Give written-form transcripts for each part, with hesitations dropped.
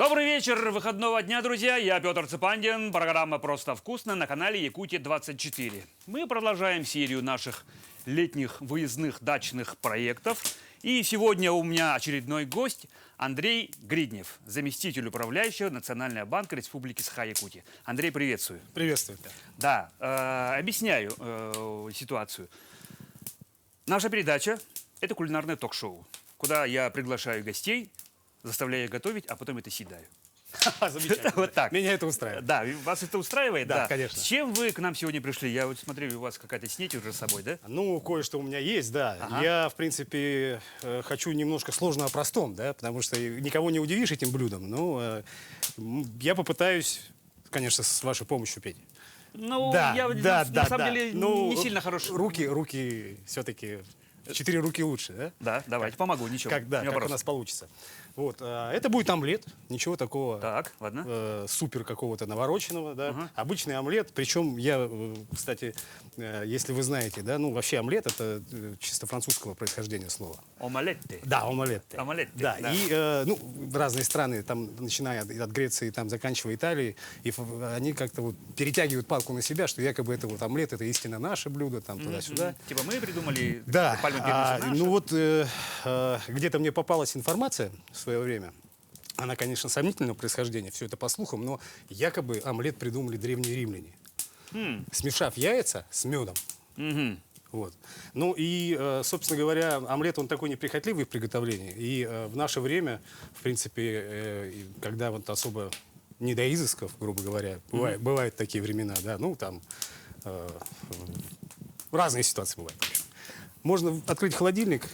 Добрый вечер выходного дня, друзья. Я Петр Цепандин. Программа «Просто вкусно» на канале Якутия-24. Мы продолжаем серию наших летних выездных дачных проектов. И сегодня у меня очередной гость Андрей Гриднев, заместитель управляющего Национального банка Республики Саха-Якутия. Андрей, приветствую. Приветствую. Да, объясняю ситуацию. Наша передача – это кулинарное ток-шоу, куда я приглашаю гостей, заставляю готовить, а потом это съедаю. Замечательно. Вот так. Меня это устраивает. Да, вас это устраивает? Да, конечно. С чем вы к нам сегодня пришли? Я вот смотрю, у вас какая-то снеть уже с собой, да? Ну, кое-что у меня есть, да. Ага. Я, в принципе, хочу немножко сложно о простом, да, потому что никого не удивишь этим блюдом. Ну, я попытаюсь, конечно, с вашей помощью петь. Ну, Да, я да, на самом да. деле Ну, не сильно хорош. Руки все-таки, 4 руки лучше, да? Да, давайте, помогу, ничего. Как, да, не как вопрос. у нас получится. Вот, это будет омлет, ничего такого. Так, ладно. Супер какого-то навороченного, да. Ага. Обычный омлет, причем я, кстати, если вы знаете, да, ну вообще омлет это чисто французского происхождения слова. Омалетте. Да, омлет. Омлетте, Да, да. и ну, разные страны, там, начиная от Греции, там, заканчивая Италией, и они как-то вот перетягивают палку на себя, что якобы это вот омлет, это истинно наше блюдо, там, туда-сюда. Типа мы придумали Да, пальму первенство наше. ну вот где-то мне попалась информация в свое время. Она, конечно, сомнительного происхождения, все это по слухам, но якобы омлет придумали древние римляне. Смешав яйца с медом. Мгм. Вот. Ну и, собственно говоря, омлет, он такой неприхотливый в приготовлении. И в наше время, в принципе, когда вот особо не до изысков, грубо говоря, бывают такие времена, да, ну там разные ситуации бывают. Можно открыть холодильник,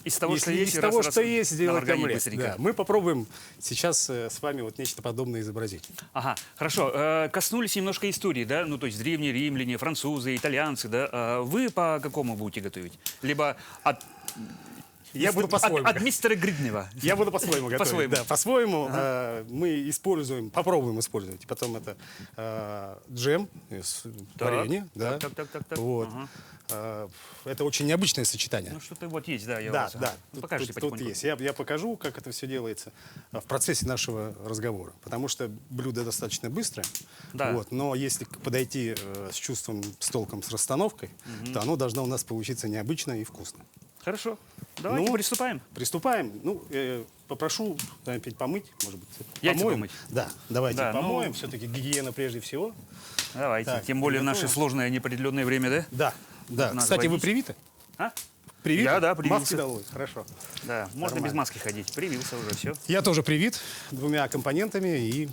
Из того, что из есть, того, раз что есть, на сделать органике омлет. быстренько. Да. Мы попробуем сейчас с вами вот нечто подобное изобразить. Ага, хорошо. Коснулись немножко истории, да? Ну, то есть древние римляне, французы, итальянцы, да? Вы по какому будете готовить? Либо от... Я буду по-своему. От мистера Гриднева. Я буду по-своему готовить. По-своему. Да, по-своему. Мы используем, попробуем использовать. Потом это джем из варенья. Да. Так. Вот. Это очень необычное сочетание. Ну, что-то вот есть, да, я Да, вас... да. ага. Ну, покажите Тут потихоньку. есть. Я покажу, как это все делается в процессе нашего разговора. Потому что блюдо достаточно быстрое. Да. Вот, но если подойти с чувством, с толком, с расстановкой, то оно должно у нас получиться необычно и вкусно. Хорошо. Давайте Ну, приступаем. Приступаем. Ну, попрошу опять помыть, может быть, Яйца помоем. помыть? Да, давайте Да, помоем. ну- Все-таки гигиена прежде всего. Давайте. Так, Тем более в наше приготовим. сложное неопределенное время, да? Да, да. Надо Кстати, вы водить. привиты? А? Привиты? Я, да, привился. Маски долой. Хорошо. Да, можно Нормально. без маски ходить. Привился уже, все. Я тоже привит двумя компонентами и,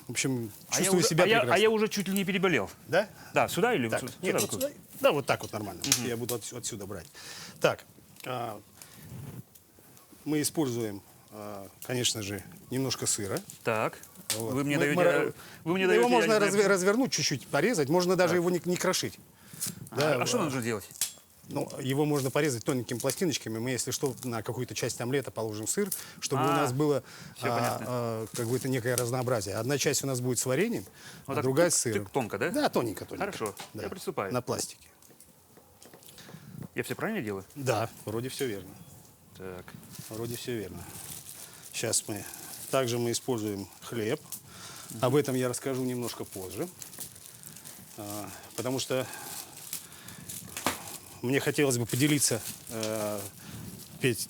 в общем, чувствую себя прекрасно. А я уже чуть ли не переболел. Да? Да, сюда или Так, сюда? нет, вот Сюда? сюда. Да, вот так вот нормально. Я буду отсюда брать. Так, мы используем, конечно же, немножко сыра. Так. Вот. Вы мне Мы- даете... Вы мне даете... Его можно я не знаю, развернуть, чуть-чуть порезать, можно даже его не крошить. Да, А что нужно делать? ну, его можно порезать тоненькими пластиночками. Мы, если что, на какую-то часть омлета положим сыр, чтобы у нас было как бы это некое разнообразие. Одна часть у нас будет с вареньем, Вот а так другая с сыром. тык тонко, да? Да, тоненько. Хорошо, Да. я приступаю. На пластике. Я все правильно делаю? Да, вроде все верно. Так. Вроде все верно. Сейчас мы... Также мы используем хлеб. Об этом я расскажу немножко позже. Потому что мне хотелось бы поделиться, Петь,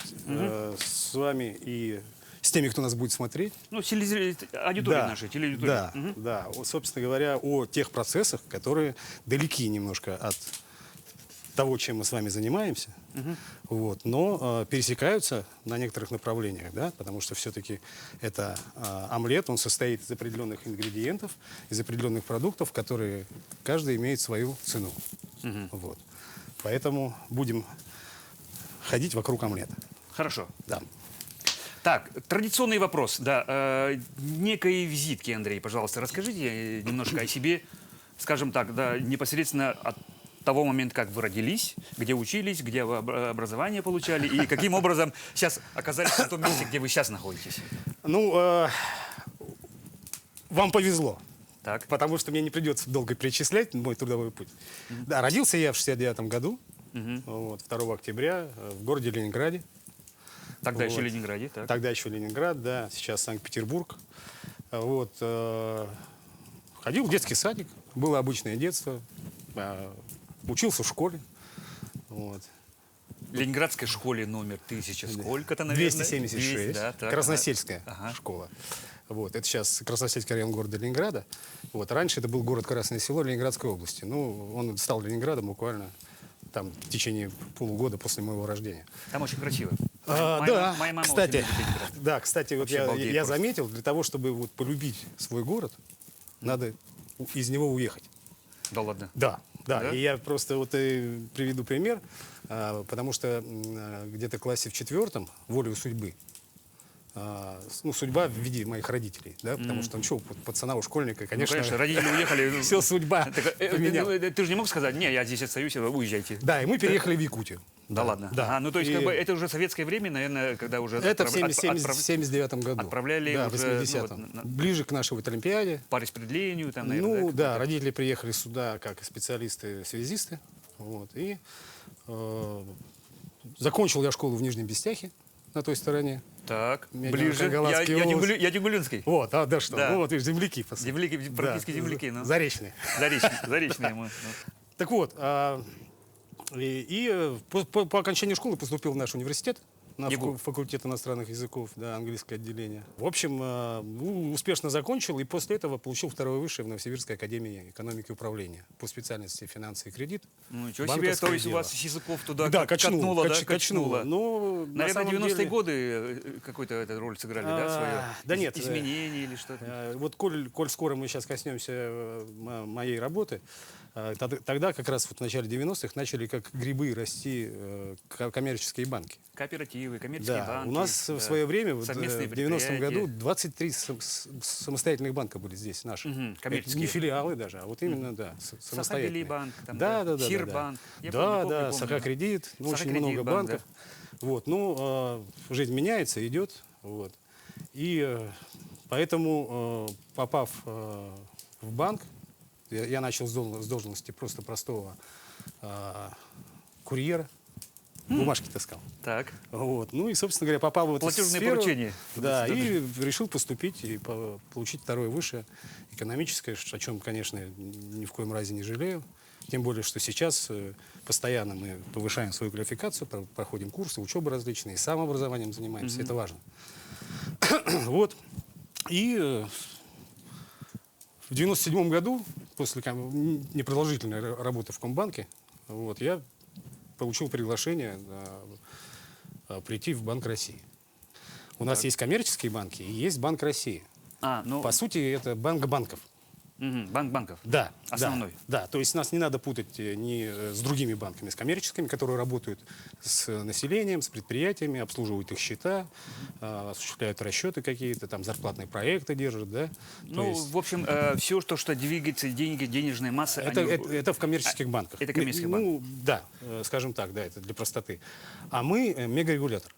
с вами и с теми, кто нас будет смотреть. Ну, аудитория наша, телеаудитория. Да, да. Вот, собственно говоря, о тех процессах, которые далеки немножко от того, чем мы с вами занимаемся, вот, но пересекаются на некоторых направлениях, да, потому что все-таки это омлет, он состоит из определенных ингредиентов, из определенных продуктов, которые каждый имеет свою цену. Вот. Поэтому будем ходить вокруг омлета. Хорошо. Да. Так, традиционный вопрос. Да, некой визитки, Андрей, пожалуйста, расскажите немножко о себе, скажем так, да, непосредственно от того момента, как вы родились, где учились, где вы образование получали и каким образом сейчас оказались на том месте, где вы сейчас находитесь. Ну, вам повезло. Так. Потому что мне не придется долго перечислять мой трудовой путь. Да, родился я в 69-м году, вот, 2 октября, в городе Ленинграде. Тогда еще Вот. Ленинграде, так. Тогда еще Ленинград, да, сейчас Санкт-Петербург. Вот. Ходил в детский садик, было обычное детство, учился в школе. Вот. В Ленинградской школе номер 1000 сколько-то, наверное? 276, 200, да, так, Красносельская ага. школа. Вот. Это сейчас Красносельский район города Ленинграда. Вот. Раньше это был город Красное Село Ленинградской области. Ну, он стал Ленинградом буквально там, в течение полугода после моего рождения. Там очень красиво. Да, Моя мама кстати, очень любит Ленинград. да, кстати, вот Вообще балдеет я просто. заметил, для того, чтобы вот полюбить свой город, надо из него уехать. Да ладно. Да, да. Да? И я просто вот приведу пример, потому что где-то в классе в 4 волею судьбы, ну, судьба в виде моих родителей, да, потому что, ну, что, пацана, у школьника, Ну, конечно, конечно, родители уехали. все судьба поменяла. Ты же не мог сказать, не, я здесь остаюсь, уезжайте. Да, и мы переехали в Якутию. Да ладно. Да. Ну, то есть, И как бы, это уже советское время, наверное, когда уже это в отправ- 79 году. отправляли да, в уже, 80-м. ну, вот, Ближе к нашей вот Олимпиаде. по распределению, там, наверное, Ну, да, да, родители приехали сюда как специалисты-связисты. Вот, и закончил я школу в Нижнем Бестяхе, на той стороне. Так, Меня ближе. Волгоградская область. Я Дегулинский. Вот, да что, Да. ну вот, видишь, земляки. по сути. Земляки, практически Да, земляки. Ну. Заречные. Заречные мы. Ну. Так вот, по окончанию школы поступил в наш университет на ЕГУ. факультет иностранных языков, да, английское отделение. В общем, успешно закончил и после этого получил второе высшее в Новосибирской академии экономики и управления по специальности финансы и кредит. Ну, ничего себе, Банковское то есть у дело. вас с языков туда Да, катнуло, да? качнуло. Ну, на Наверное, самом 90-е деле, годы какую-то эту роль сыграли, да, свою? да нет, Изменения или что-то? Вот коль скоро мы сейчас коснемся моей работы, тогда как раз вот в начале 90-х начали как грибы расти коммерческие банки. Кооперативы, коммерческие Да, банки. у нас да, в свое время, вот, совместные в 90-м году, предприятия. 23 самостоятельных банка были здесь, наши. Мгм, Это коммерческие. не филиалы даже, а вот именно, да, самостоятельные. Сахабелибанк, там, Да, да, да. Сирбанк. Я Да, помню, да, помню. Сахакредит, ну, очень Сахакредит много банк, банков. Вот, ну, жизнь меняется, идет, вот. И поэтому, попав в банк, я начал с должности просто простого курьера, бумажки таскал. Так. Вот. Ну и, собственно говоря, попал в эту Платежные сферу. поручения. Да, и решил поступить и получить второе высшее экономическое, о чем, конечно, ни в коем разе не жалею. Тем более, что сейчас постоянно мы повышаем свою квалификацию, проходим курсы, учебы различные, самообразованием занимаемся. Это важно. Вот. И в 97 году, после непродолжительной работы в Комбанке, вот, я получил приглашение прийти в Банк России. У нас есть коммерческие банки и есть Банк России. Ну, По сути, это банк банков. банк банков. Да, Основной. Да, то есть нас не надо путать ни с другими банками, с коммерческими, которые работают с населением, с предприятиями, обслуживают их счета, осуществляют расчеты какие-то, там зарплатные проекты держат, да. Ну, в общем, все, что двигается, деньги, денежная масса, Это в коммерческих банках. это коммерческий Ну, да, скажем так, да, это для простоты. А мы мегарегулятор,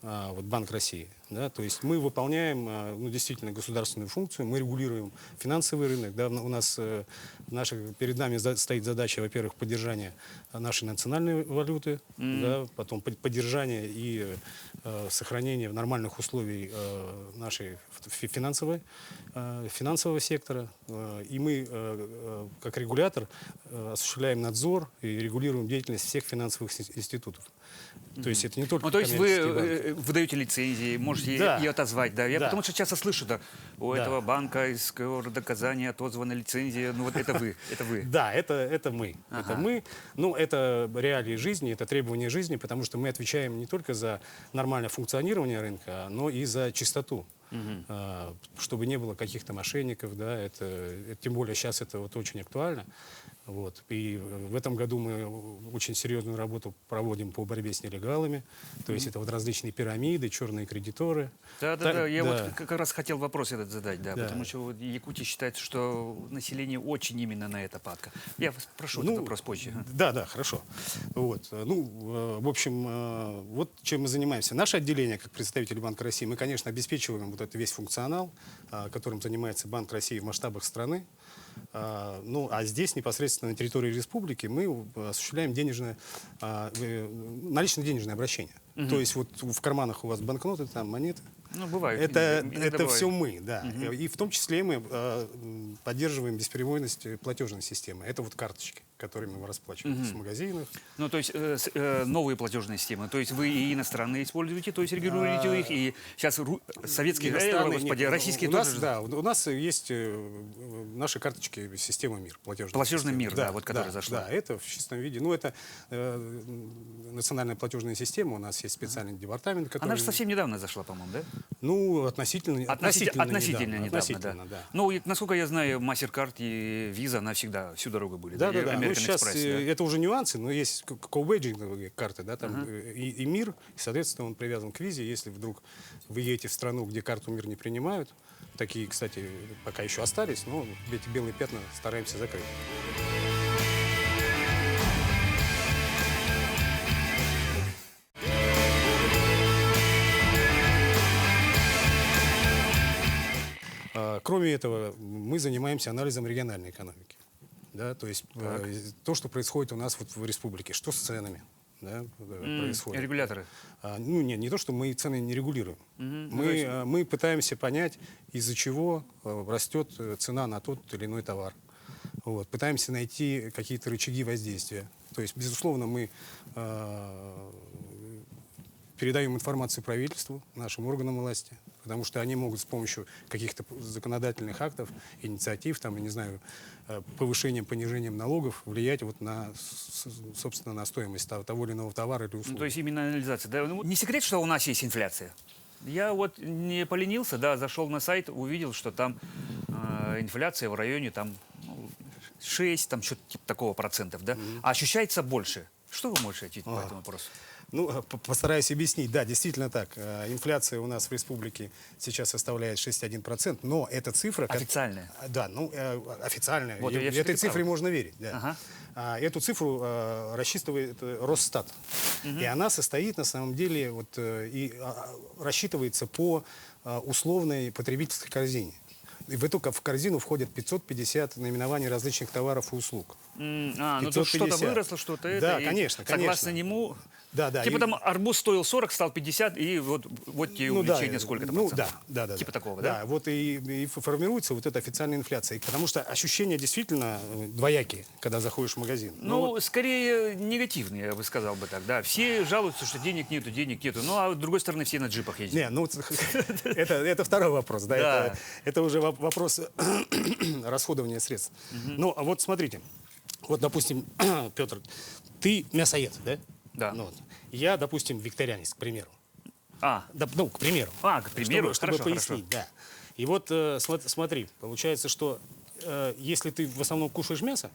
вот Банк России. Да, то есть мы выполняем действительно государственную функцию, мы регулируем финансовый рынок. Да, у нас перед нами стоит задача, во-первых, поддержания нашей национальной валюты, да, потом поддержание и сохранение нормальных условий нашей финансового сектора. И мы, как регулятор, осуществляем надзор и регулируем деятельность всех финансовых институтов. То есть это не только Ну, то есть коммерческие вы банки. выдаете лицензии, можете Да. ее отозвать, да? Я Да. потому что часто слышу, да, у Да. этого банка из города Казани отозвана лицензия, ну вот это вы, это вы. Да, это мы. Ага. Это мы. Ну, это реалии жизни, это требования жизни, потому что мы отвечаем не только за нормальное функционирование рынка, но и за чистоту. Чтобы не было каких-то мошенников, да, тем более сейчас это вот очень актуально. Вот. И в этом году мы очень серьезную работу проводим по борьбе с нелегалами. То есть это вот различные пирамиды, черные кредиторы. Да. Я да. вот как раз хотел вопрос этот задать, да, Да. потому что вот Якутия считается, что население очень именно на это падко. Я вас прошу этот вопрос позже. Да, хорошо. Вот. В общем, вот чем мы занимаемся. Наше отделение, как представители Банка России, мы, конечно, обеспечиваем вот этот весь функционал, которым занимается Банк России в масштабах страны. А здесь непосредственно на территории республики мы осуществляем налично-денежное обращение. То есть вот в карманах у вас банкноты, там монеты. Ну, бывает. Это иногда бывает. все мы, да. И в том числе мы поддерживаем бесперебойность платежной системы. Это вот карточки, которыми мы расплачиваемся в магазинах. Ну, то есть новые платежные системы. То есть вы и иностранные используете, то есть регулируете их, и сейчас советские, Иностранные господи, нет. российские у нас, тоже. да, у нас есть наши карточки системы МИР, платежная Платежный система. МИР, да, вот которая зашла. Да, это в чистом виде. Ну, это национальная платежная система, у нас есть специальный департамент, который... Она же совсем недавно зашла, по-моему, да? Ну, относительно Относительно недавно, да. Ну, и, насколько я знаю, MasterCard и Visa, она всегда всю дорогу были. Да. И Ну, American сейчас Express, да? это уже нюансы, но есть коубейджинговые карты, да, там и МИР, и, соответственно, он привязан к визе. Если вдруг вы едете в страну, где карту МИР не принимают, такие, кстати, пока еще остались, но эти белые пятна стараемся закрыть. Кроме этого, мы занимаемся анализом региональной экономики. Да, то есть то, что происходит у нас вот в республике, что с ценами, да, происходит. Регуляторы. Ну, не то, что мы цены не регулируем. Мы пытаемся понять, из-за чего растет цена на тот или иной товар. Вот. Пытаемся найти какие-то рычаги воздействия. То есть, безусловно, мы передаем информацию правительству, нашим органам власти, потому что они могут с помощью каких-то законодательных актов, инициатив, там, я не знаю, повышением, понижением налогов влиять вот на, собственно, на стоимость того или иного товара или услуги. Ну, то есть именно анализация. Да? Ну, не секрет, что у нас есть инфляция. Я вот не поленился, да, зашел на сайт, увидел, что там инфляция в районе там, 6, там что-то типа такого процентов, да? А ощущается больше. Что вы можете ответить по этому вопросу? Ну, постараюсь объяснить. Да, действительно так. Инфляция у нас в республике сейчас составляет 6,1%, но эта цифра... Официальная? Да, ну, официальная. Вот, Этой цифре можно верить. Да. Ага. Эту цифру рассчитывает Росстат. И она состоит, на самом деле, вот, и рассчитывается по условной потребительской корзине. И в эту корзину входят 550 наименований различных товаров и услуг. Ну то что-то выросло, что-то это. Да, и конечно, согласно конечно. нему... Да. Типа там арбуз стоил 40, стал 50, и вот те увеличения сколько-то процентов. Да. Типа такого, да? Да, вот и формируется вот эта официальная инфляция. Потому что ощущения действительно двоякие, когда заходишь в магазин. Ну, скорее негативные, я бы сказал бы так, да. Все жалуются, что денег нету. Ну, а с другой стороны, все на джипах ездят. Не, ну, это второй вопрос, да. Да. Это уже вопрос расходования средств. Ну, а вот смотрите. Вот, допустим, Петр, ты мясоед, да? Да. Ну, вот. Я, допустим, викторианец, к примеру. А, Ну, к примеру. к примеру, Чтобы хорошо, пояснить, да. И вот смотри, получается, что если ты в основном кушаешь мясо,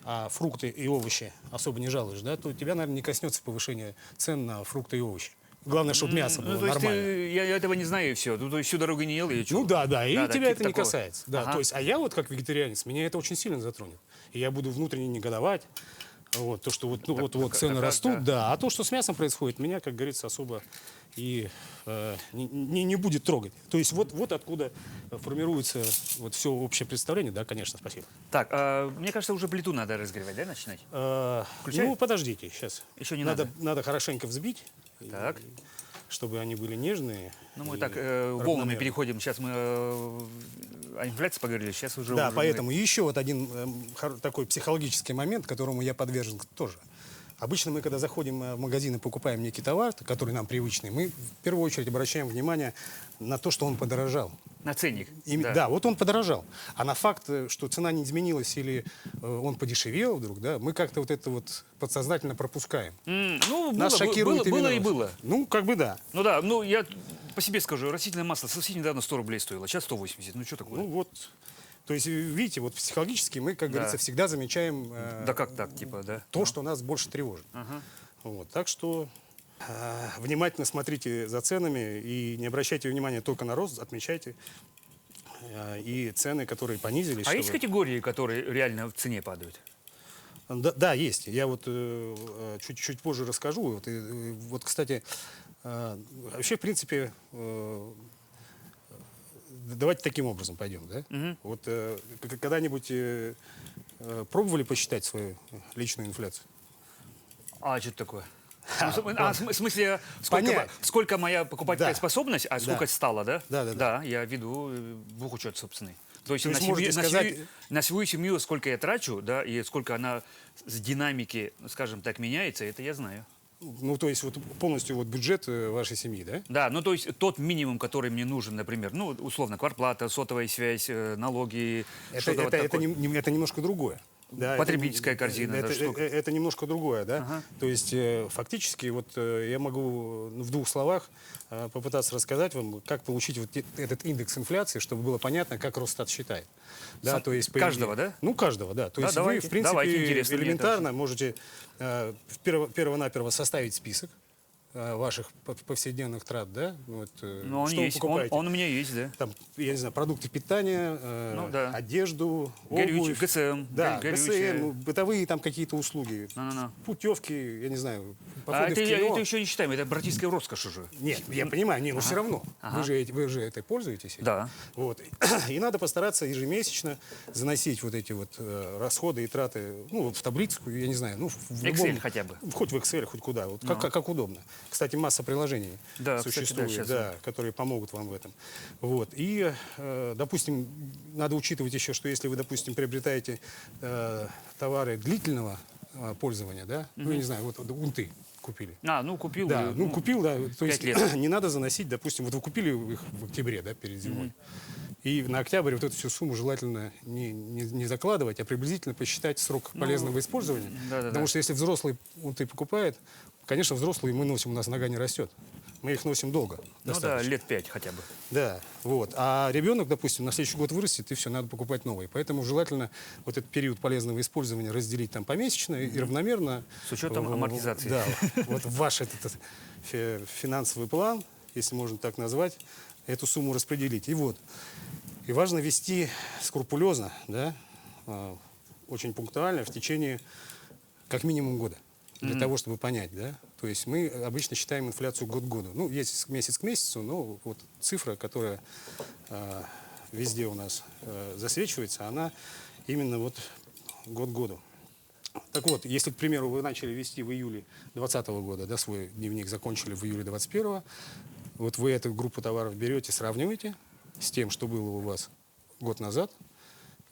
а фрукты и овощи особо не жалуешь, да, то тебя, наверное, не коснется повышения цен на фрукты и овощи. Главное, чтобы мясо было Ну, то есть нормально. я этого не знаю, и все. То есть всю дорогу не ел, и что? Ну да, и тебя типа это не такого. касается. Да, Ага. то есть, а я вот как вегетарианец, меня это очень сильно затронет. И я буду внутренне негодовать. Вот, то, что вот цены растут, да. А то, что с мясом происходит, меня, как говорится, особо и не будет трогать. То есть вот откуда формируется вот все общее представление. Да, конечно, спасибо. Так, мне кажется, уже плиту надо разогревать, да, начинать? Включай? Ну, подождите, сейчас. Еще не надо. Надо хорошенько взбить, Так. чтобы они были нежные. Ну, мы и так волнами равномерные. переходим. Сейчас мы о инфляции поговорили, сейчас уже... Да, уже поэтому еще вот один такой психологический момент, которому я подвержен тоже. Обычно мы, когда заходим в магазин и покупаем некий товар, который нам привычный, мы в первую очередь обращаем внимание на то, что он подорожал. На ценник. Да, вот он подорожал. А на факт, что цена не изменилась или он подешевел вдруг, да, мы как-то вот это вот подсознательно пропускаем. Ну, Нас было шокирует именно и вот. было. Ну, как бы да. Ну да, ну я по себе скажу, растительное масло совсем недавно 100 рублей стоило, сейчас 180. Ну что такое? Ну вот. То есть, видите, вот психологически мы, как говорится, всегда замечаем Да как так, типа, да? то, что нас больше тревожит. Вот, так что внимательно смотрите за ценами и не обращайте внимания только на рост, отмечайте и цены, которые понизились. А есть категории, которые реально в цене падают? Да, есть. Я вот чуть позже расскажу. Вот, кстати, вообще, в принципе, давайте таким образом пойдем, да? Вот когда-нибудь пробовали посчитать свою личную инфляцию? А что это такое? В смысле, Понять. сколько моя покупательская Да. способность, а сколько Да. стало, да? Да, да, да. Да, я веду бухучет собственный. То есть, То есть можете сказать- на свою семью сколько я трачу, да, и сколько она с динамики, скажем так, меняется, это я знаю. Ну, то есть вот полностью вот бюджет вашей семьи, да? Да, ну то есть тот минимум, который мне нужен, например, ну условно квартплата, сотовая связь, налоги, что-то вот такое. Это немножко другое. Да, Потребительская корзина, да, штука. это немножко другое, да. Ага. То есть фактически вот я могу в двух словах попытаться рассказать вам, как получить вот этот индекс инфляции, чтобы было понятно, как Росстат считает. Да, то есть Каждого, да? Ну каждого, да. То Да, есть давайте, вы в давайте, принципе интересно мне это элементарно можете перво-наперво составить список ваших повседневных трат, да? Вот, Ну, он что вы есть, покупаете? он у меня есть, да. Там, я не знаю, продукты питания, Ну, да. одежду, Горючее, обувь. ГСМ, Да, горючее. ГСМ, ну, бытовые там какие-то услуги, Ну-ну-ну. путевки, я не знаю, А походы это, в кино. это еще не считаем, это братическая роскошь уже. Нет, я понимаю, не, но все равно. Ага. Вы же этой пользуетесь. этим. Да. Вот. И надо постараться ежемесячно заносить вот эти вот расходы и траты, ну, в таблицу, я не знаю, ну, в Excel хотя бы. Хоть в Excel, хоть куда, вот как удобно. Кстати, масса приложений Да, кстати, да, существует, сейчас да, которые помогут вам в этом. Вот. И, допустим, надо учитывать еще, что если вы, допустим, приобретаете товары длительного пользования, да, ну, я не знаю, вот унты купили. Ну купил. Да, ну купил, да. То 5 есть лет. не надо заносить, допустим, вот вы купили их в октябре, да, перед зимой. И на октябрь вот эту всю сумму желательно не закладывать, а приблизительно посчитать срок полезного использования. да-да-да. Потому что если взрослый унты покупает, конечно, взрослые мы носим, у нас нога не растет. Мы их носим долго. Ну да, достаточно. лет 5 хотя бы. Да, вот. А ребенок, допустим, на следующий год вырастет, и все, надо покупать новый. Поэтому желательно вот этот период полезного использования разделить там помесячно и равномерно. С учетом амортизации. Да, вот в ваш этот финансовый план, если можно так назвать, эту сумму распределить. И вот. И важно вести скрупулезно, да, очень пунктуально в течение как минимум года. Для того, чтобы понять, да. То есть мы обычно считаем инфляцию год к году. Ну, есть месяц к месяцу, но вот цифра, которая везде у нас засвечивается, она именно вот год к году. Так вот, если, к примеру, вы начали вести в июле 2020 года, да, свой дневник закончили в июле 2021, вот вы эту группу товаров берете, сравниваете с тем, что было у вас год назад,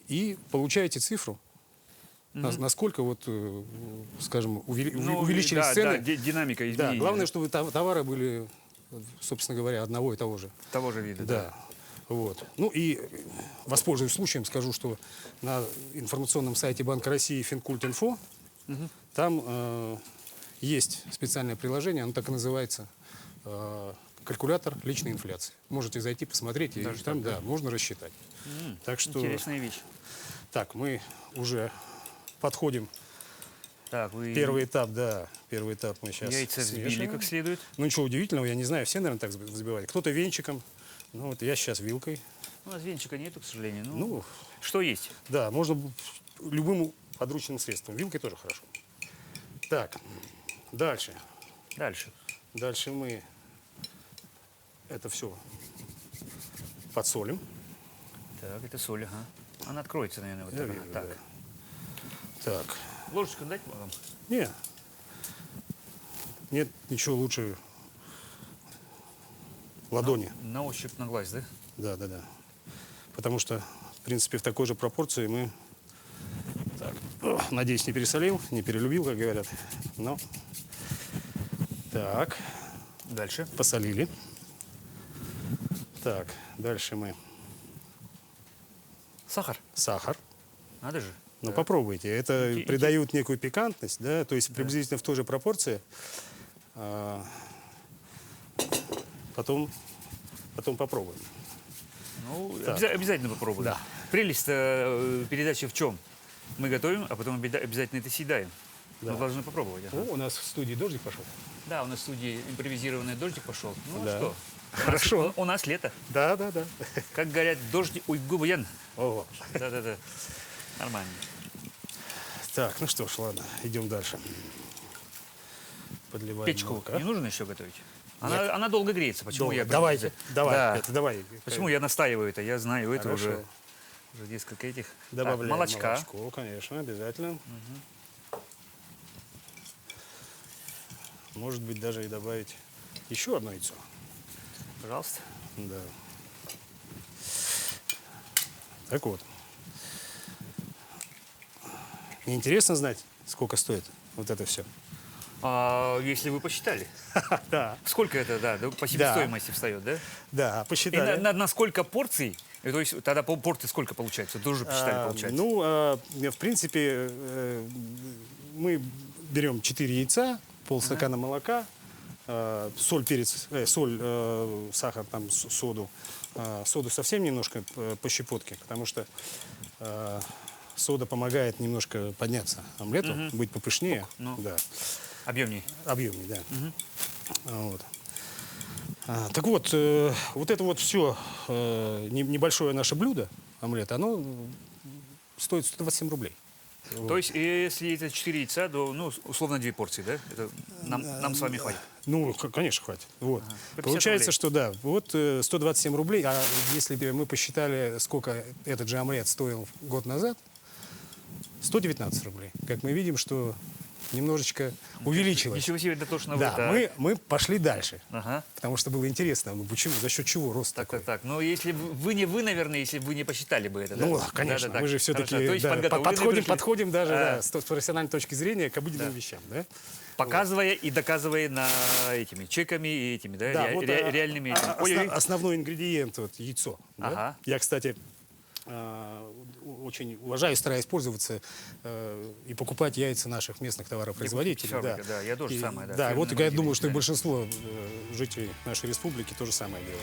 и получаете цифру, насколько вот, скажем, увеличились да, цены. Да, динамика Да, изменений. главное, чтобы товары были, собственно говоря, одного и того же. Того же вида. Да. Вот. Ну и воспользуюсь случаем, скажу, что на информационном сайте Банка России Финкульт.Инфо там есть специальное приложение, оно так и называется, калькулятор личной инфляции. Можете зайти, посмотреть, и Даже там, так, да, можно рассчитать. Так что, Интересная вещь. так, мы уже подходим. Так, вы Первый этап, да, первый этап мы сейчас яйца взбили смешиваем. как следует. Ну ничего удивительного, я не знаю, все, наверное, так взбивали. Кто-то венчиком, ну вот я сейчас вилкой. У нас венчика нету, к сожалению. Ну, Ну, что есть? да, можно любым подручным средством. Вилкой тоже хорошо. Так, дальше. Дальше. Дальше мы это все подсолим. Так, это соль, ага. Она откроется, наверное, вот Я так. вижу, Так. да. Так, Ложечку дать вам? не, нет ничего лучше ладони. На ощупь, на глаз, да? Да, да, да. Потому что, в принципе, в такой же пропорции мы, так, надеюсь, не пересолил, не перелюбил, как говорят. Но, так, Дальше. посолили. Так, дальше мы Сахар. сахар. Надо же. Ну, попробуйте. Это придает некую пикантность, да, то есть приблизительно в той же пропорции. Потом попробуем. Ну, Так. обязательно попробуем. Да. Прелесть передачи в чем? Мы готовим, а потом обязательно это съедаем. Да. Мы должны попробовать. ага. О, у нас в студии дождик пошел. Да, у нас в студии импровизированный дождик пошел. Ну Да. а что? Хорошо. У нас лето. Да, да, да. Как говорят, дождь уйгубьян. О. Да-да-да. Нормально. Так, ну что ж, ладно, идем дальше. Подливаем Печку молока. не нужно еще готовить? Она долго греется. Почему Долго. я... Давайте, давай, Да. это, давай. Почему я настаиваю это? Я знаю, это Хорошо. уже несколько этих. Так, Добавляем молочка. молочко, конечно, обязательно. Может быть, даже и добавить еще одно яйцо. Пожалуйста. Да. Так вот. Мне интересно знать, сколько стоит вот это все. А если вы посчитали, Да. сколько это, да, по себестоимости встает, да? Да, И посчитали. на сколько порций? То есть тогда порции сколько получается? Тоже посчитали, получается. В принципе, мы берем 4 яйца, полстакана молока, соль, перец, соль, сахар, там, соду. Соду совсем немножко по щепотке, потому что сода помогает немножко подняться омлету, быть попышнее. Ну. Да. Объемней. Объемней, да. Вот. Так вот, вот это вот все небольшое наше блюдо, омлет, оно стоит 127 рублей. То есть, если это 4 яйца, то, ну, условно, 2 порции, да? Это нам с вами хватит. Ну, конечно, хватит. Вот. По 50 Получается, рублей. что да, вот 127 рублей, а если бы мы посчитали, сколько этот же омлет стоил год назад, 119 рублей. Как мы видим, что немножечко увеличилось. Ничего себе, дотошно Да, вы. мы пошли дальше, Ага. потому что было интересно, ну почему, за счет чего рост такой. Так. Но если вы не вы, наверное, если бы вы не посчитали бы это, да? Ну, конечно, Да, мы же все-таки хорошо. То есть подготовлены пришли, подходим даже да, с профессиональной точки зрения к обыденным вещам. Да? показывая и доказывая на этими чеками и этими, да, Да, вот, реальными этими. Ой-ой-ой. основной ингредиент вот, яйцо. Да? Ага. Я, кстати, очень уважаю, стараюсь пользоваться и покупать яйца наших местных товаропроизводителей. Фабрика, да, я тоже самое. Да, вот я думаю, что и да. большинство жителей нашей республики то же самое делают.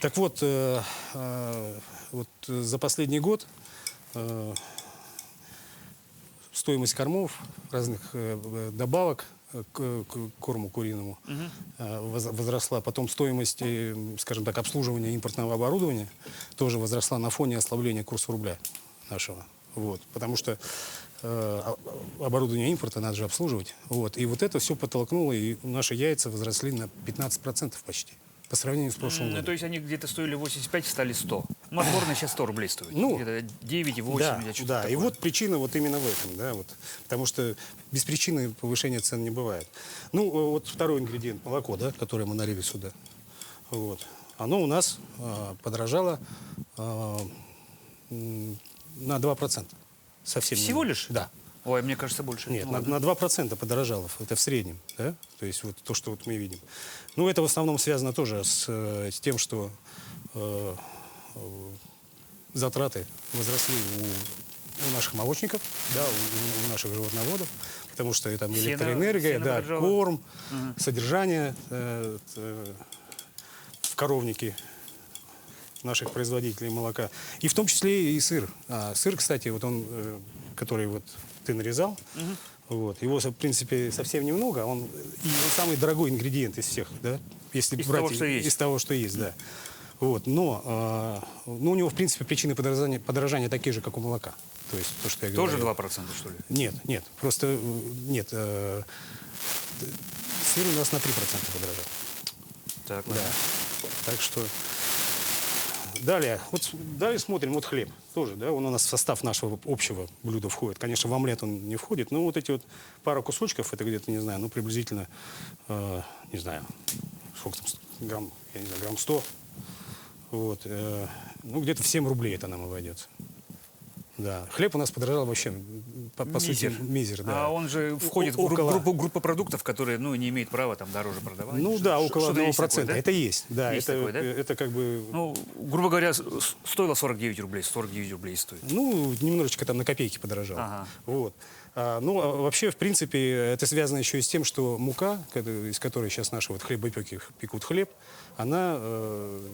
Так вот, за последний год стоимость кормов, разных добавок к корму куриному возросла. Потом стоимость, скажем так, обслуживания импортного оборудования тоже возросла на фоне ослабления курса рубля нашего. Вот. Потому что оборудование импорта надо же обслуживать. Вот. И вот это все подтолкнуло, и наши яйца возросли на 15% почти. По сравнению с прошлым Ну, годом. то есть они где-то стоили 85, стали 100. Ну, отборные сейчас 100 рублей стоят. Ну, где-то 9 и 8, Да, или что-то да. такое. И вот причина вот именно в этом, да, вот, потому что без причины повышения цен не бывает. Ну, вот второй ингредиент, молоко, да, которое мы налили сюда, вот, оно у нас подорожало на 2%. Совсем Всего немного. лишь? Да. Ой, мне кажется, больше. Нет, Ну, на ладно. 2% подорожало, это в среднем, да? То есть вот то, что вот мы видим. Ну, это в основном связано тоже с тем, что затраты возросли у наших молочников, да, у наших животноводов, потому что там Сено- электроэнергия, сено да, подорожало. корм, содержание в коровнике наших производителей молока. И в том числе и сыр. Сыр, кстати, вот он, который вот ты нарезал, вот, его, в принципе, совсем немного, и он самый дорогой ингредиент из всех, да, если Из брать того, что есть. из того, что есть, да. Вот, но у него, в принципе, причины подорожания такие же, как у молока. То есть то, что я Тоже говорил. 2%, что ли? Нет, просто нет. Сыр у нас на 3% подорожал. Так, Да. ладно. Так что далее смотрим, вот хлеб тоже, да, он у нас в состав нашего общего блюда входит. Конечно, в омлет он не входит, но вот эти вот пара кусочков, это где-то, не знаю, ну приблизительно, не знаю, сколько там, грамм, я не знаю, грамм 100. Вот, ну где-то в 7 рублей это нам обойдется. Да, хлеб у нас подорожал вообще, по сути, мизер, да. А он же входит в Около- группу продуктов, которые, ну, не имеют права там дороже продавать. Ну Что- да, что- около что-то 1%. есть такое, да? Это есть, да. Есть это, такое, да? это как бы, Ну, грубо говоря, стоило 49 рублей, 49 рублей стоит. ну, немножечко там на копейки подорожало. Ага. Вот. Вообще, в принципе, это связано еще и с тем, что мука, из которой сейчас наши вот хлебопеки пекут хлеб, она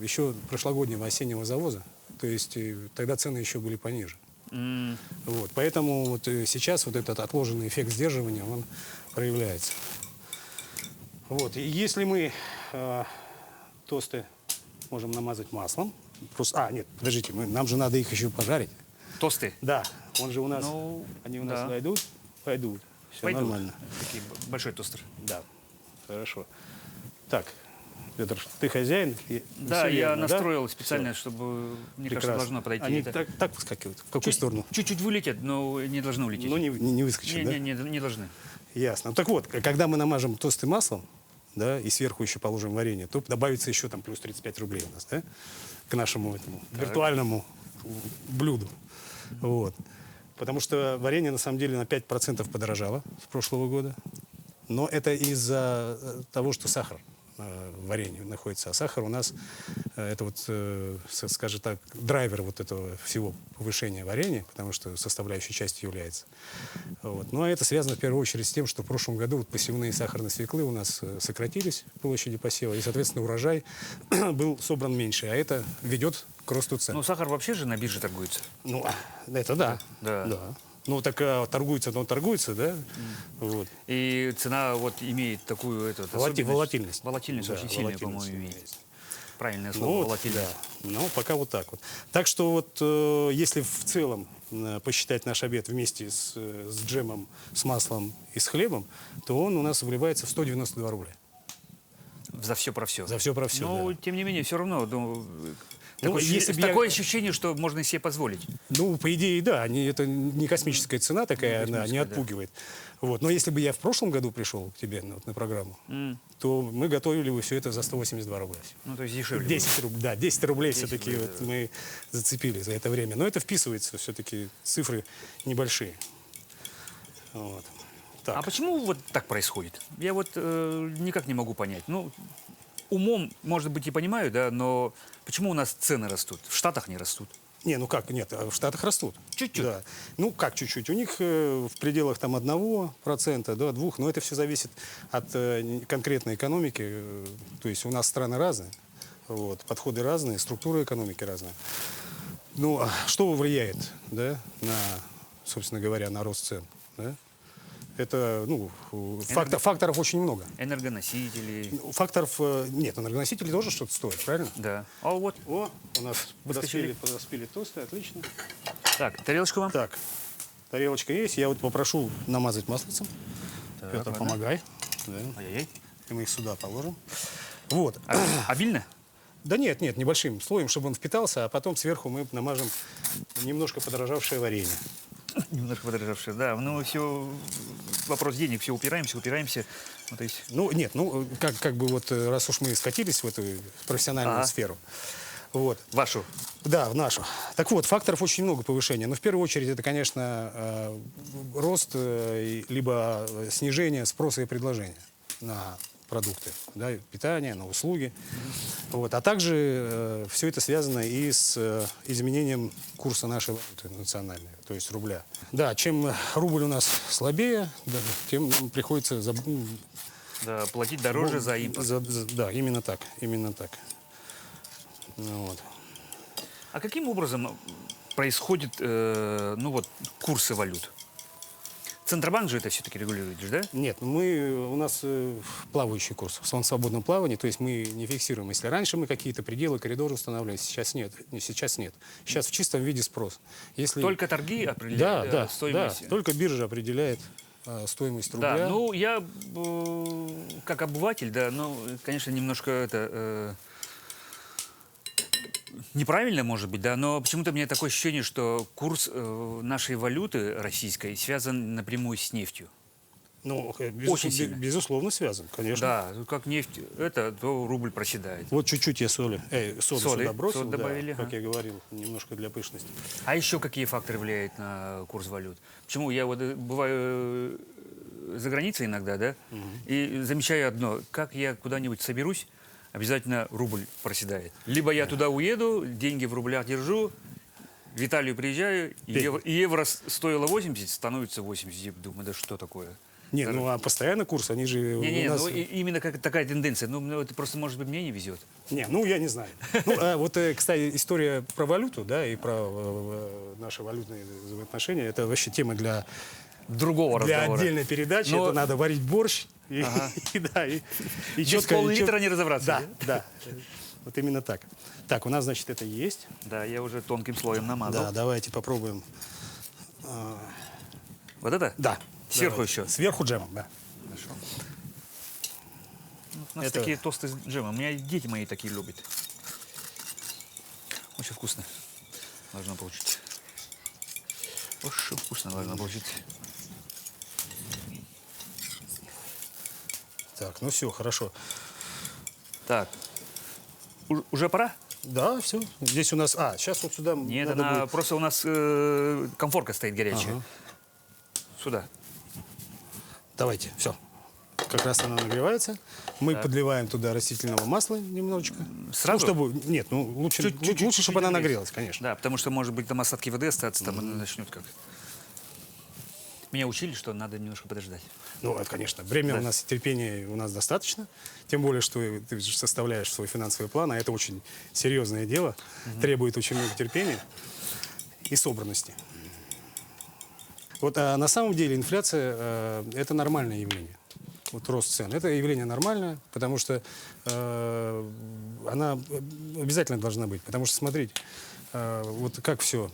еще прошлогоднего осеннего завоза, то есть тогда цены еще были пониже. Вот, поэтому вот сейчас вот этот отложенный эффект сдерживания, он проявляется. Вот, и если мы тосты можем намазать маслом, просто, нет, подождите, нам же надо их еще пожарить. Тосты. Да, он же у нас, Ну, они у нас да. пойдут, все Пойдут. нормально. Такие большой тостер. Да, хорошо. Так, Петр, ты хозяин? Да, Всё я верно, да? настроил специально, Всё, чтобы, мне кажется, прекрасно. должно подойти. Они Это так выскакивают. В какую сторону? чуть-чуть вылетят, но не должны улететь. Ну, не выскочат, да? Не должны. Ясно. Так вот, когда мы намажем тосты маслом, да, и сверху еще положим варенье, то добавится еще там плюс 35 рублей у нас, да, к нашему этому виртуальному блюду. Вот. Потому что варенье на самом деле на 5% подорожало с прошлого года. Но это из-за того, что сахар в варенье находится. А сахар у нас это вот, скажем так, драйвер вот этого всего повышения варенья, потому что составляющей частью является. Вот. Ну а это связано в первую очередь с тем, что в прошлом году вот посевные сахарные свеклы у нас сократились площади посева, и, соответственно, урожай был собран меньше, а это ведет к росту цен. Ну, сахар вообще же на бирже торгуется. Ну, это да. Да. Ну, так торгуется, да? Вот. И цена вот имеет такую Волатильность. Волатильность Да, очень сильную, волатильность по-моему, имеет. есть. Правильное Ну, слово, вот, волатильность. да. Ну, пока вот так вот. Так что вот если в целом посчитать наш обед вместе с джемом, с маслом и с хлебом, то он у нас выливается в 192 рубля. За все про все. За все про все, Но, да. тем не менее, все равно. Ну, если бы я- такое ощущение, что можно себе позволить. Ну, по идее, да, это не космическая цена такая, она не космическая, отпугивает. Вот. Но если бы я в прошлом году пришел к тебе на программу, то мы готовили бы все это за 182 рубля. Ну, то есть дешевле. 10 рублей, да, 10 рублей 10 все-таки рублей, вот мы зацепили за это время. Но это вписывается все-таки, цифры небольшие. Вот. Так. А почему вот так происходит? Я вот никак не могу понять. Ну, умом, может быть, и понимаю, да, но почему у нас цены растут? В Штатах не растут. Не, ну как, нет, в Штатах растут. Чуть-чуть. Да. Ну как чуть-чуть? У них в пределах там 1%, да, 2%, но это все зависит от конкретной экономики. То есть у нас страны разные, вот, подходы разные, структура экономики разная. Ну, а что влияет, да, на, собственно говоря, на рост цен, да? Это, ну, факторов очень много. Энергоносители. Факторов нет, энергоносители тоже что-то стоят, правильно? Да. А вот. О, у нас Выскочили. подоспели тосты, отлично. Так, тарелочку вам. Так, тарелочка есть. Я вот попрошу намазать маслицем. Так, Петр, ладно. помогай. Да. Ай-яй-яй. И мы их сюда положим. Вот. Обильно? Да нет, небольшим слоем, чтобы он впитался, а потом сверху мы намажем немножко подорожавшее варенье. Немножко подорожавшее, да. Ну, все, вопрос денег, все упираемся. Ну, то есть... Ну, нет, ну, как бы вот, раз уж мы скатились в эту профессиональную Ага. сферу, вот. Вашу. Да, в нашу. Так вот, факторов очень много повышения. Но в первую очередь это, конечно, рост либо снижение спроса и предложения на продукты, да, питание, на услуги. Вот. А также все это связано и с изменением курса нашей валюты национальной, то есть рубля. Да, чем рубль у нас слабее, да, тем нам приходится Да, платить дороже за импорт. да, именно так, именно так. Ну, вот. А каким образом происходит, ну вот, курсы валют? Центробанк же это все-таки регулирует, да? Нет, у нас плавающий курс, в свободном плавании, то есть мы не фиксируем. Если раньше мы какие-то пределы, коридоры устанавливали, сейчас нет. Сейчас нет. Сейчас в чистом виде спрос. Если... Только торги определяют да, стоимость. Да, только биржа определяет стоимость рубля. Да, ну я как обыватель, да, ну, конечно, немножко неправильно, может быть, да, но почему-то у меня такое ощущение, что курс нашей валюты российской связан напрямую с нефтью. Ну, Очень сильно. безусловно связан, конечно. Да, как нефть, то рубль проседает. Вот чуть-чуть я соду сюда бросил, соду добавили, да, как ага. я говорил, немножко для пышности. А еще какие факторы влияют на курс валют? Почему я вот бываю за границей иногда, да, и замечаю одно: как я куда-нибудь соберусь, обязательно рубль проседает. Либо я туда уеду, деньги в рублях держу, в Италию приезжаю, и евро стоило 80, становится 80. Я думаю, да что такое? Не, ну а постоянно курс, они же Не-не, у нас... ну именно такая тенденция. Ну, это просто, может быть, мне не везет. Не, ну я не знаю. Ну, вот, кстати, история про валюту, да, и про наши валютные взаимоотношения, это вообще тема для Другого разговора. отдельной передачи. Но- Это надо варить борщ и, и Без четко... пол-литра не разобраться. Да. Вот именно так. Так, у нас, значит, это есть. Да, я уже тонким слоем намазал. Да, давайте попробуем. Вот это? Да. Сверху давайте. еще? Сверху джемом, да. Хорошо. Ну, У нас Это- такие тосты с джемом. У меня и дети мои такие любят. Очень вкусно. Должно получиться. Очень вкусно должно получиться. Так, ну все, хорошо. Так. Уже пора? Да, все. Здесь у нас... сейчас вот сюда Нет, надо она будет... просто у нас конфорка стоит горячая. Ага. Сюда. Давайте, все. Как раз она нагревается. Мы подливаем туда растительного масла немножечко. Сразу? Ну, чтобы... Нет, ну лучше, лучше чтобы она нагрелась, конечно. Да, потому что, может быть, там остатки воды остаться, там она начнет как... Меня учили, что надо немножко подождать. Ну, это, конечно, время у нас, терпения у нас достаточно. Тем более, что ты же составляешь свой финансовый план, а это очень серьезное дело. Требует очень много терпения и собранности. Вот на самом деле инфляция это нормальное явление. Вот рост цен. Это явление нормальное, потому что она обязательно должна быть. Потому что, смотрите, вот как все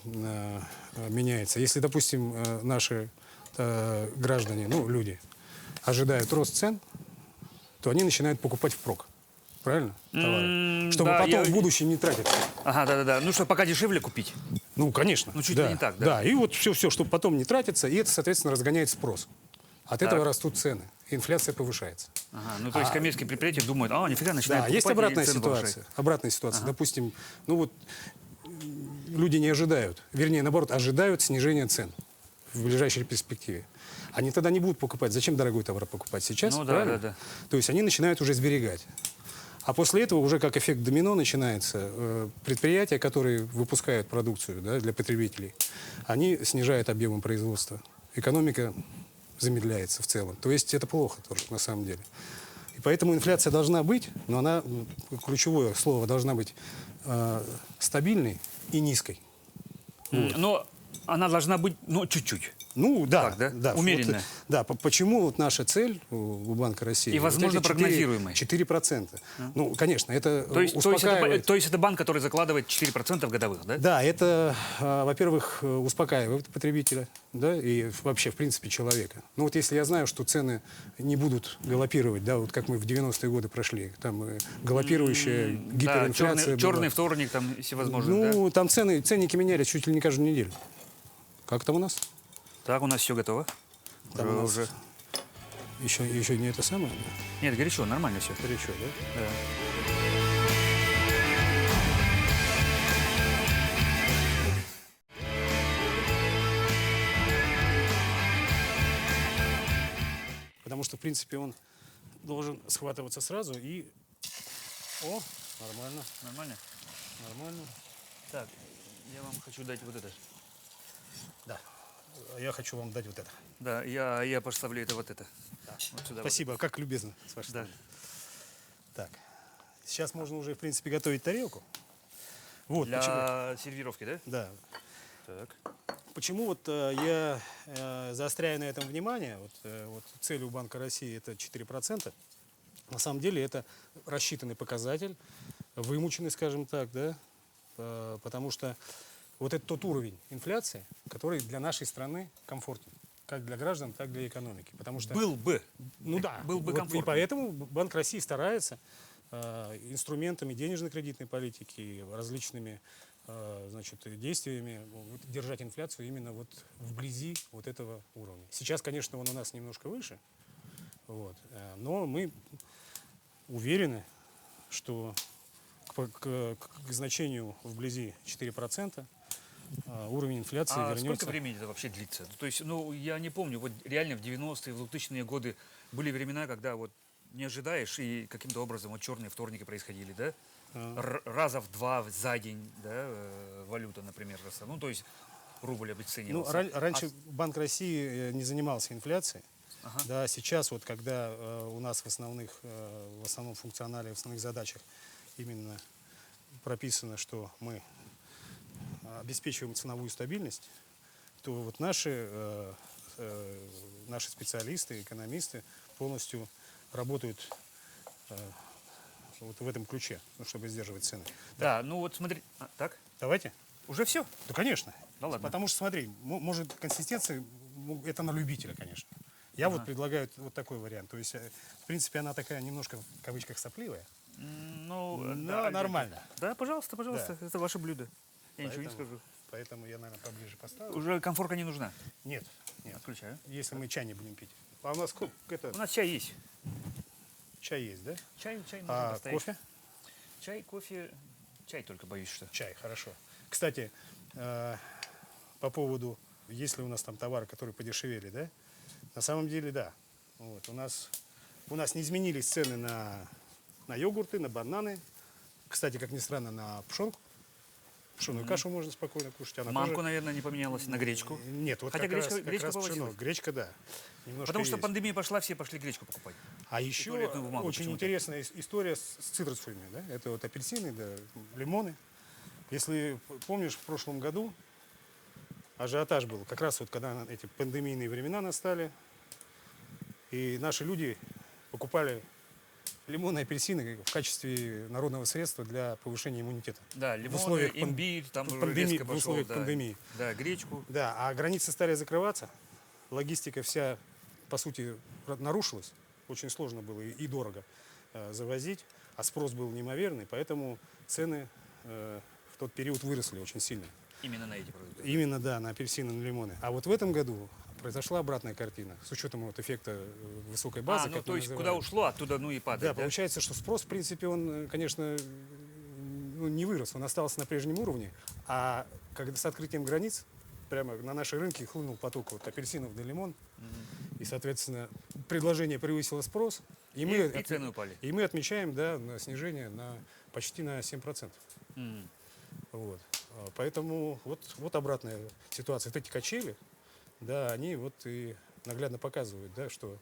меняется. Если, допустим, наши граждане, ну, люди, ожидают рост цен, то они начинают покупать впрок. Правильно? Товары. Чтобы да, потом в будущем не тратить. Ага, да-да-да. Ну что, пока дешевле купить. Ну, конечно. Ну, чуть да, ли не так, да? Да, и вот все, чтобы потом не тратиться, и это, соответственно, разгоняет спрос. От этого растут цены, инфляция повышается. Ага, ну то есть коммерческие предприятия думают, нифига, Да, начинают есть покупать, и обратная цены ситуация. повышать. Обратная ситуация. Допустим, ну вот люди не ожидают, вернее, наоборот, ожидают снижения цен в ближайшей перспективе. Они тогда не будут покупать. Зачем дорогой товар покупать сейчас? Ну да, правильно? да. То есть они начинают уже сберегать. А после этого уже как эффект домино начинается. Предприятия, которые выпускают продукцию, да, для потребителей, они снижают объемы производства. Экономика замедляется в целом. То есть это плохо тоже на самом деле. И поэтому инфляция должна быть, но она, ключевое слово, должна быть стабильной и низкой. Но она должна быть, ну, чуть-чуть. Ну, да, Так, да? да. Умеренная. Вот, да, почему вот наша цель у Банка России? И, возможно, вот эти прогнозируемая. 4%. Ну, конечно, это То есть, успокаивает. то есть это банк, который закладывает 4% годовых, да? Да, это, во-первых, успокаивает потребителя, да, и вообще, в принципе, человека. Ну, вот если я знаю, что цены не будут галопировать, да, вот как мы в 90-е годы прошли, там галопирующая Да, гиперинфляция черный была. вторник, там всевозможные, Ну, там ценники менялись чуть ли не каждую неделю. Как там у нас? да? Так, у нас все готово. Там у нас еще не это самое? Нет, горячо, нормально все. Горячо, да? Да. Потому что, в принципе, он должен схватываться сразу и... О, нормально, Нормально? нормально. Так, я вам хочу дать вот это. Да. Я хочу вам дать вот это. Да, я поставлю это вот это. Вот сюда. Спасибо, как любезно с вашей Да. стороны. Так, сейчас можно уже, в принципе, готовить тарелку. Вот, Для почему, сервировки, да? да. Так. Почему вот я заостряю на этом внимание, вот цель у Банка России это 4%. На самом деле это рассчитанный показатель, вымученный, скажем так, да, потому что вот это тот уровень инфляции, который для нашей страны комфортен, как для граждан, так и для экономики. Потому что, Был бы. ну да, был бы вот комфортно. и поэтому Банк России старается инструментами денежно-кредитной политики, различными значит, действиями держать инфляцию именно вот вблизи вот этого уровня. Сейчас, конечно, он у нас немножко выше, вот, но мы уверены, что к значению вблизи 4% уровень инфляции А вернется. сколько времени это вообще длится? То есть, ну, я не помню, вот реально в 90-е, в 2000-е годы были времена, когда вот не ожидаешь, и каким-то образом вот черные вторники происходили, да? Раза в два за день, да, валюта, например, росла. Ну, то есть рубль Ну, обесценивался. раньше Банк России не занимался инфляцией. Да, сейчас вот когда у нас в основном функционале, в основных задачах именно прописано, что мы обеспечиваем ценовую стабильность, то вот наши специалисты, экономисты полностью работают вот в этом ключе, ну, чтобы сдерживать цены. Да, ну вот смотри. Так? Давайте. Уже все? Да, конечно. Да ладно. Потому что, смотри, может, консистенция, это на любителя, конечно. Я вот предлагаю вот такой вариант. То есть, в принципе, она такая немножко, в кавычках, сопливая. Ну, Но нормально. Да, пожалуйста, пожалуйста, это ваше блюдо. Я ничего не скажу. Поэтому я, наверное, поближе поставлю. Уже конфорка не нужна. Нет, нет. Отключаю. Если мы чай не будем пить. А у нас У нас чай есть. чай есть, да? Чай можно А поставить. кофе? Чай, кофе. Чай только боюсь, что. Чай, хорошо. Кстати, по поводу, есть ли у нас там товары, которые подешевели, да? На самом деле, да. Вот, у нас не изменились цены на йогурты, на бананы. Кстати, как ни странно, на пшенку. Пшеную кашу можно спокойно кушать. Она Манку, тоже... наверное, не поменялась на гречку. Нет, вот Хотя как раз, гречка пшено. повысилась. Гречка, да. Немножко Потому что есть. пандемия пошла, все пошли гречку покупать. А еще туалетную бумагу очень почему-то. интересная история с цитрусовыми. Да? Это вот апельсины, да, лимоны. Если помнишь, в прошлом году ажиотаж был, как раз вот когда эти пандемийные времена настали, и наши люди покупали лимоны и апельсины в качестве народного средства для повышения иммунитета. Да, В лимоны, условиях имбирь, там уже пандемии, резко в пошел. условиях Да. пандемии. Да, гречку. Да, а границы стали закрываться, логистика вся, по сути, нарушилась. Очень сложно было и дорого завозить, а спрос был неимоверный, поэтому цены в тот период выросли очень сильно. Именно на эти продукты. Именно, да, на апельсины, на лимоны. А вот в этом году произошла обратная картина, с учетом вот эффекта высокой базы. ну как то мы есть называем. куда ушло, оттуда ну и Да, падает. Да, получается, что спрос, в принципе, он, конечно, ну, не вырос, он остался на прежнем уровне, а когда с открытием границ прямо на наши рынки хлынул поток вот апельсинов да лимон, и, соответственно, предложение превысило спрос, И цены упали. и мы отмечаем, да, снижение почти на 7%. М. Вот. Поэтому вот обратная ситуация. Вот эти качели, да, они вот и наглядно показывают, да, что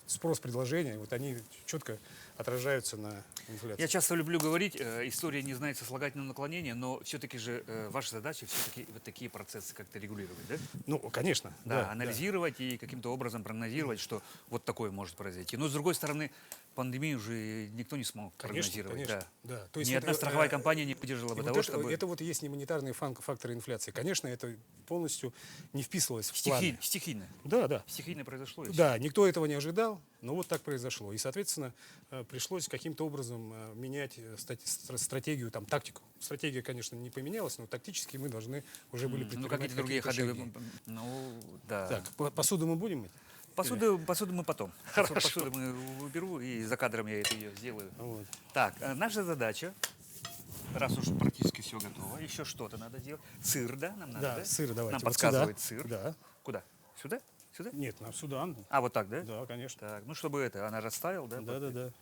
спрос, предложение, вот они четко отражаются на инфляции. Я часто люблю говорить, история не знает сослагательного наклонения, но все-таки же ваша задача все-таки вот такие процессы как-то регулировать, да? Ну, конечно, Да, анализировать и каким-то образом прогнозировать, что вот такое может произойти. Но с другой стороны, пандемию уже никто не смог Конечно, прогнозировать. конечно, Да. да. То есть Ни одна это, страховая компания не выдержала и бы вот того, это, чтобы... это вот и есть немонетарные факторы инфляции. Конечно, это полностью не вписывалось в планы. Стихийно. Да, да. Стихийно произошло. и всё. Да, никто этого не ожидал, но вот так произошло. И, соответственно, пришлось каким-то образом менять стратегию, там, тактику. Стратегия, конечно, не поменялась, но тактически мы должны уже были Ну, предпринимать какие-то другие какие-то ходы. шаги. Ну, да. Так, посуду мы будем мыть? Посуду мы потом. Посуду мы уберу, и за кадром я это ее сделаю. Вот. Так, наша задача, раз уж практически все готово, еще что-то надо делать. Сыр, да, нам надо, Да, да? сыр давайте. Нам Вот подсказывает сюда. сыр. Да. Куда? Сюда? Сюда? Нет, на сюда. А, вот так, да? Да, конечно. Так, ну чтобы это, она растаяла, да? Да, да, да.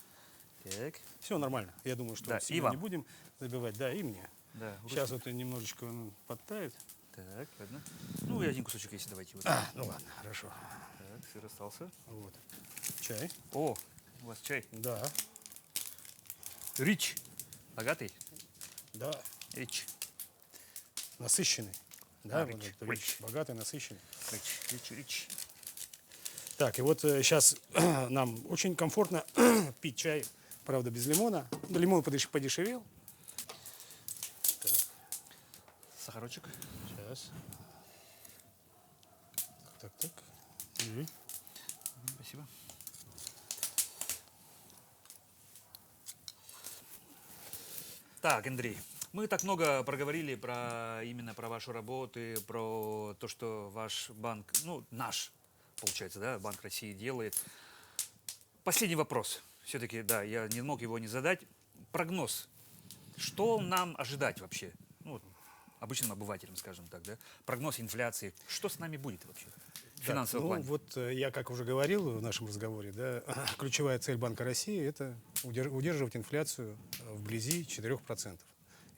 Так, Все нормально. Я думаю, что Да, и сильно вам. не будем забивать. Да, и мне. да. Сейчас вот немножечко он подтает. Так, ладно. Ну и один кусочек, если давайте. Вот. Ну ладно, хорошо. Так, сыр остался. Вот. Чай. О, у вас чай. Да, Рич. Богатый? да. Рич. Насыщенный. Да, А, вот rich, это rich. Богатый, насыщенный. Рич. Так, и вот сейчас нам очень комфортно пить чай, правда, без лимона. Ну, лимон подешевел. Сахарочек. Сейчас. Так. Мгм. Спасибо. Так, Андрей, мы так много проговорили именно про вашу работу, про то, что ваш банк, ну, наш, получается, да, Банк России делает. Последний вопрос. Все-таки, да, я не мог его не задать. Прогноз. Что нам ожидать вообще? Ну, вот, обычным обывателям, скажем так, да? Прогноз инфляции. Что с нами будет вообще? В финансовом плане. Вот я, как уже говорил в нашем разговоре, да, ключевая цель Банка России – это удерживать инфляцию вблизи 4%.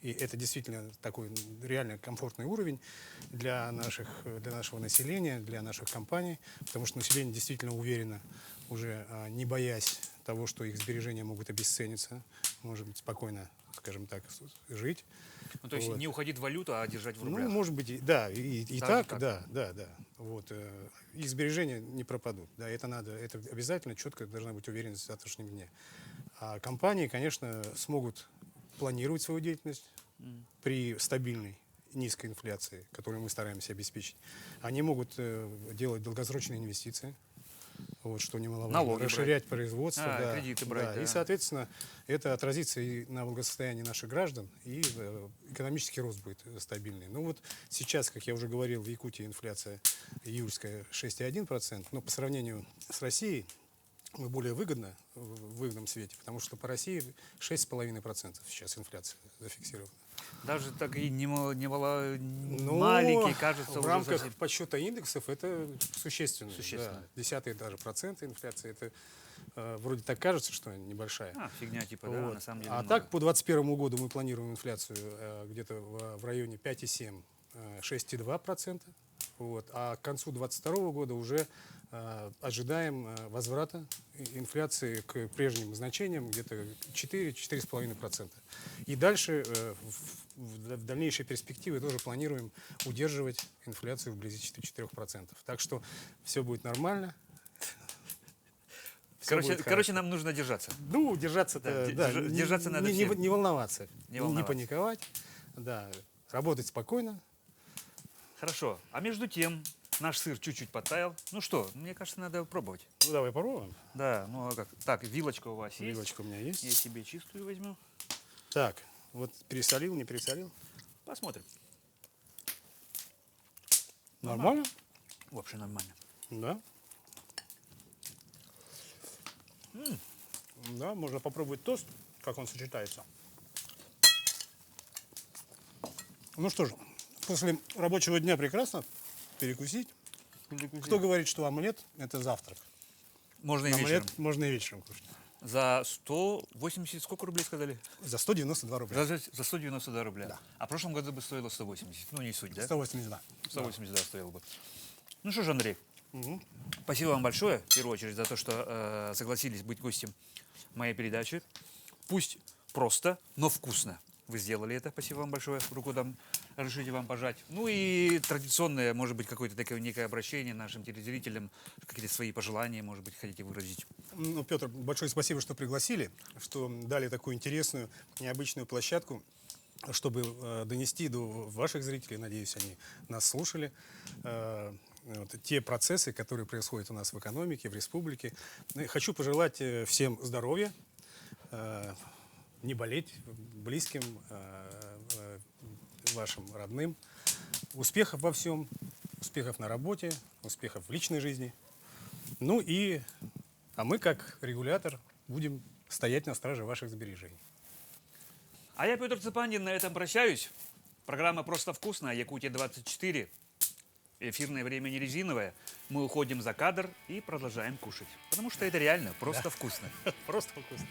И это действительно такой реально комфортный уровень для нашего населения, для наших компаний, потому что население действительно уверенно, уже не боясь того, что их сбережения могут обесцениться, может спокойно, скажем так, жить. Ну, то есть Вот. не уходить в валюту, а держать в Ну, рублях. может быть, да, и Так, так, да. Вот, их сбережения не пропадут. Да, это обязательно, четко должна быть уверенность в завтрашнем дне. А компании, конечно, смогут планировать свою деятельность при стабильной низкой инфляции, которую мы стараемся обеспечить, они могут делать долгосрочные инвестиции, вот, что немаловажно, Налоги расширять производство. Да, кредиты брать, да. И, соответственно, это отразится и на благосостоянии наших граждан, и экономический рост будет стабильный. Ну вот сейчас, как я уже говорил, в Якутии инфляция июльская 6,1%, но по сравнению с Россией мы более выгодно в выгодном свете, потому что по России 6,5% сейчас инфляция зафиксирована. Даже так и Но маленький, кажется, в уже рамках совсем. подсчета индексов это существенно. Существенно. Да, десятые даже проценты инфляции. Это вроде так кажется, что небольшая. Фигня типа, да, Вот. на самом деле. А много. так по 2021 году мы планируем инфляцию где-то в районе 5,7-6,2%. Вот. А к концу 2022 года уже ожидаем возврата инфляции к прежним значениям, где-то 4-4,5%. И дальше в дальнейшей перспективе тоже планируем удерживать инфляцию вблизи 4%. Так что все будет нормально. Всё будет Короче, хорошо. нам нужно держаться. Ну, держаться, Да, да, держаться надо не, всем. не волноваться, Не волноваться. паниковать, да, работать спокойно. Хорошо. А между тем, наш сыр чуть-чуть подтаял. Ну что, мне кажется, надо пробовать. Ну, давай попробуем. Да, ну а как? Так, вилочка у вас есть? Вилочка у меня есть. Я себе чистую возьму. Так, вот пересолил, не пересолил. Посмотрим. Нормально? Вообще нормально. Да. Да, можно попробовать тост, как он сочетается. Ну что ж, после рабочего дня прекрасно перекусить. Кто говорит, что омлет – это завтрак? Можно и вечером. Омлет можно и вечером кушать. За 180, сколько рублей сказали? За 192 рубля. За 192 рубля. Да. А в прошлом году бы стоило 180. Ну, не суть, да? 182. 180, да, стоило бы. Ну что ж, Андрей, спасибо вам большое, в первую очередь, за то, что согласились быть гостем моей передачи. Пусть просто, но вкусно. Вы сделали это, спасибо вам большое. Руку дам, разрешите вам пожать. Ну и традиционное, может быть, какое-то такое некое обращение нашим телезрителям, какие-то свои пожелания, может быть, хотите выразить. Ну, Петр, большое спасибо, что пригласили, что дали такую интересную, необычную площадку, чтобы донести до ваших зрителей, надеюсь, они нас слушали, вот, те процессы, которые происходят у нас в экономике, в республике. Ну, и хочу пожелать всем здоровья, не болеть близким, вашим родным, успехов во всем, успехов на работе, успехов в личной жизни. Ну и, а мы, как регулятор, будем стоять на страже ваших сбережений. А я, Петр Цепандин, на этом прощаюсь. Программа «Просто вкусно», Якутия-24. Эфирное время не резиновое. Мы уходим за кадр и продолжаем кушать. Потому что это реально просто вкусно. Просто вкусно.